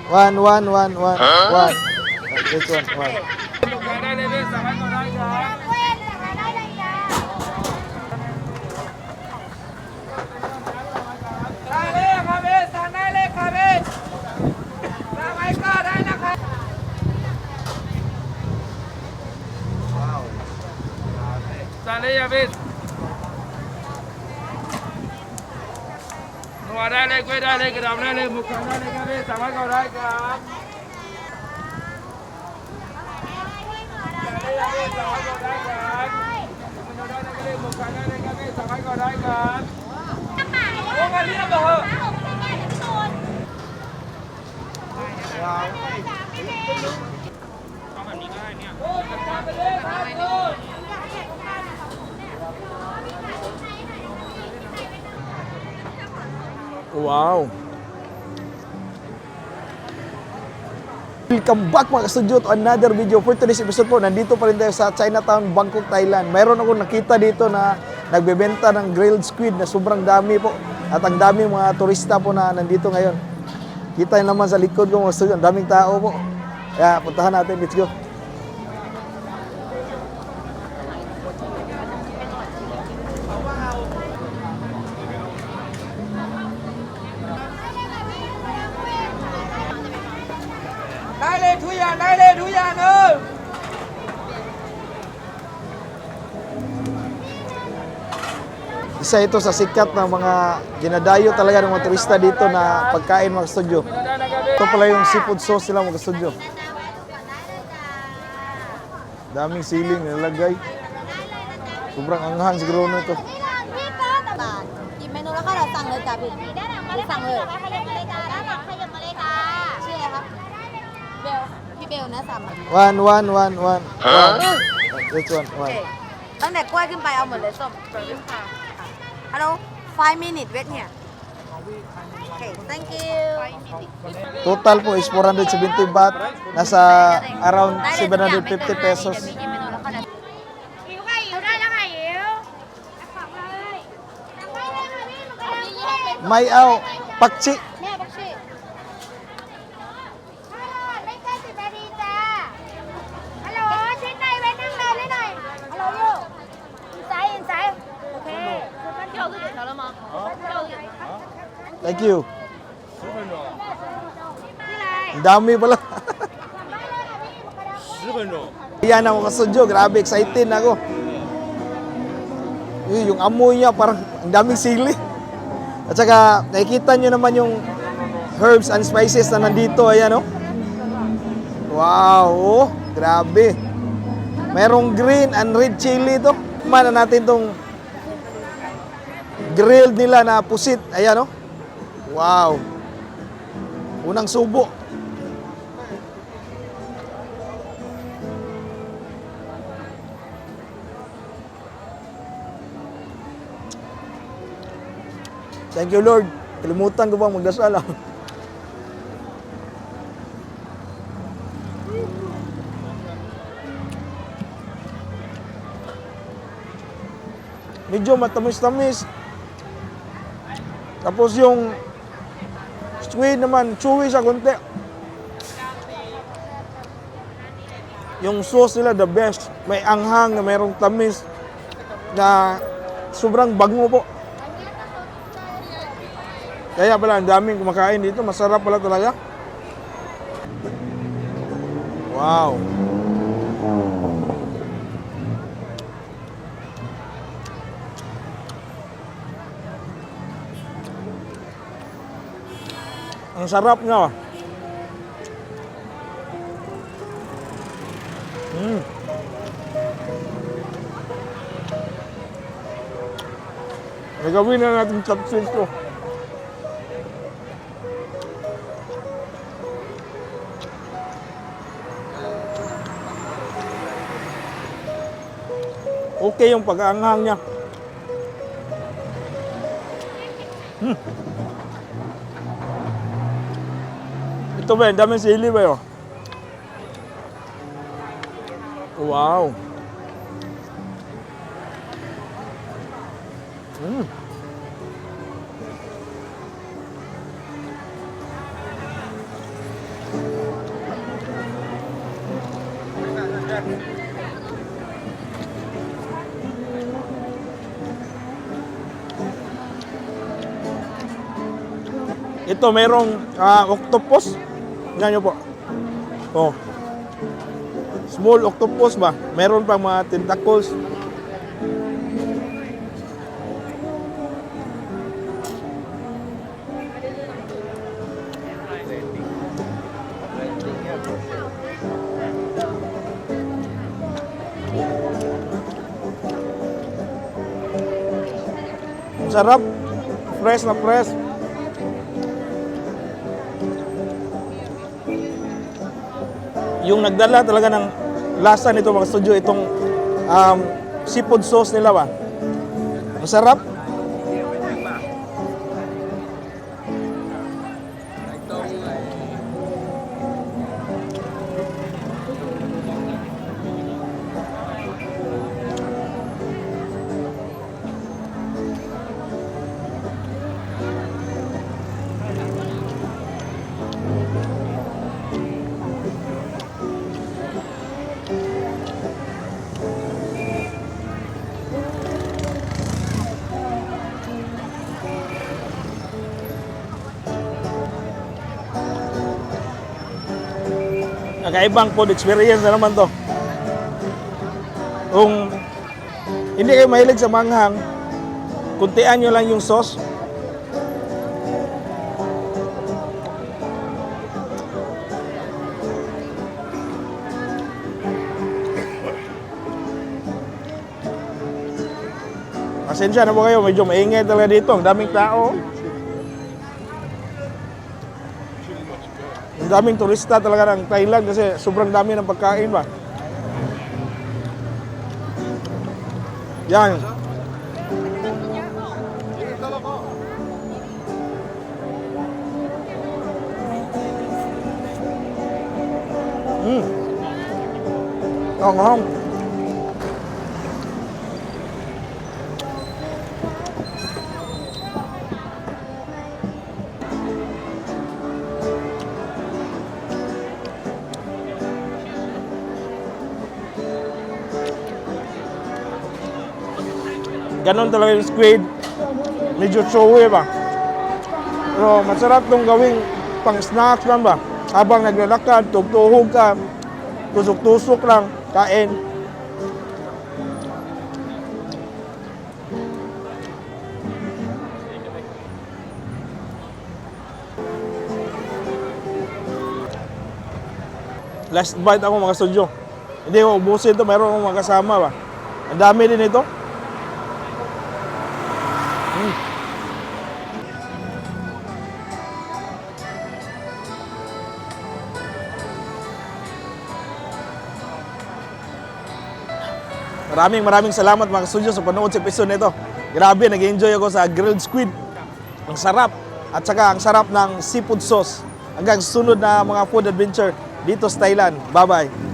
One. This one. ได้เลยพี่สามารถก็ได้ครับได้เลยครับพี่สั่งได้เลยครับพี่สามารถก็ได้นะครับสั่งเลยครับพี่นัวได้เลยกล้วยได้เลยกระดองได้เลยหมูกรอบได้เลยครับพี่สามารถก็ได้ครับWow. Welcome back mga ka-studio to another video. For today's episode po, nandito pa rin tayo sa Chinatown, Bangkok, Thailand. Mayroon akong nakita dito na nagbebenta ng grilled squid na sobrang dami po. At ang daming mga turista po na nandito ngayon. Kita nyo naman sa likod ko mga ka-studio, ang daming tao po. Kaya puntahan natin, let's go. Đây thú giàn ơi. Isa ito sa sikat ng mga dinadayo talaga ng mga turista dito na pagkain mga studio. Ito pala yung seafood sauce nila mga studio. Daming siling nilalagay. Sobrang anghang siguro nito. หยิบเมนูแล้วก็เราสั่งเลยจ้ะพี่สั่งเลยชื่ออะไรครับเบลพี่เบลนะสั่ง One. This one. ตั้งแต่กล้วยขึ้นไปเอาหมดเลยส้มฮัลโหล 5 minutes wait here okay thank you Total po is 470 baht. Nasa around 750 pesos. หิวไข่หิวได้แล้วค่ะหิว May ao, pakchi. แม่บักชีไม่ใช่10 นาทีจ้าฮัลโหลชิ้นในเว้นนั่งรอได้หน่อยฮัลโหลลูกอินไซด์โอเค票是给他了吗？票是给他。 Thank you. นี่ไร Ang dami pala. 10分钟 Yan ako kasudyo, grabe excited na ako. Yung amoy niya parang ang daming sili. At saka nakikita nyo naman yung herbs and spices na nandito, ayan oh. Wow, oh, grabe. Merong green and red chili ito. Mana natin tong grilled nila na pusit, ayan oh. Wow. Unang subo. Thank you, Lord. Kalimutan ko bang magdasal ah. Medyo matamis-tamis. Tapos yung squid naman, chewy sa konti. Yung sauce nila, the best. May anghang na mayroong tamis na sobrang bango po. Kaya pala, ang daming kumakain dito. Masarap pala talaga. Wow. Ang sarap niya. Nagawin na natin chopsticks to. Okay yung pag-aanghang niya. Ito ba, ang daming sili ba yun? Wow. Ito merong octopus. Tingnan nyo po. Oh. Small octopus ba? Meron pang mga tentacles. Sarap. Fresh na fresh. Yung nagdala talaga ng lasa nito mga studio, itong seafood sauce nila ba. Masarap. Kakaibang food experience na naman to. Kung hindi kayo mahilig sa manghang, kuntian nyo lang yung sauce. Pasensya na po kayo, medyo maingay talaga dito. Ang daming tao. Ang daming turista talaga ng Thailand kasi sobrang dami ng pagkain ba. Yan. Ngon. Ganon talaga yung squid. Medyo chewy ba. Pero masarap itong gawing pang snacks lang ba. Habang naglalakad, tugtuhog ka, tusok-tusok lang, kain. Last bite ako mga studio. Hindi ko ubusin ito, mayroon akong mga kasama ba. Ang dami din ito. Maraming salamat mga studio sa panood sa episode nito. Grabe, nag-enjoy ako sa grilled squid. Ang sarap. At saka ang sarap ng seafood sauce. Hanggang sunod na mga food adventure dito sa Thailand. Bye-bye.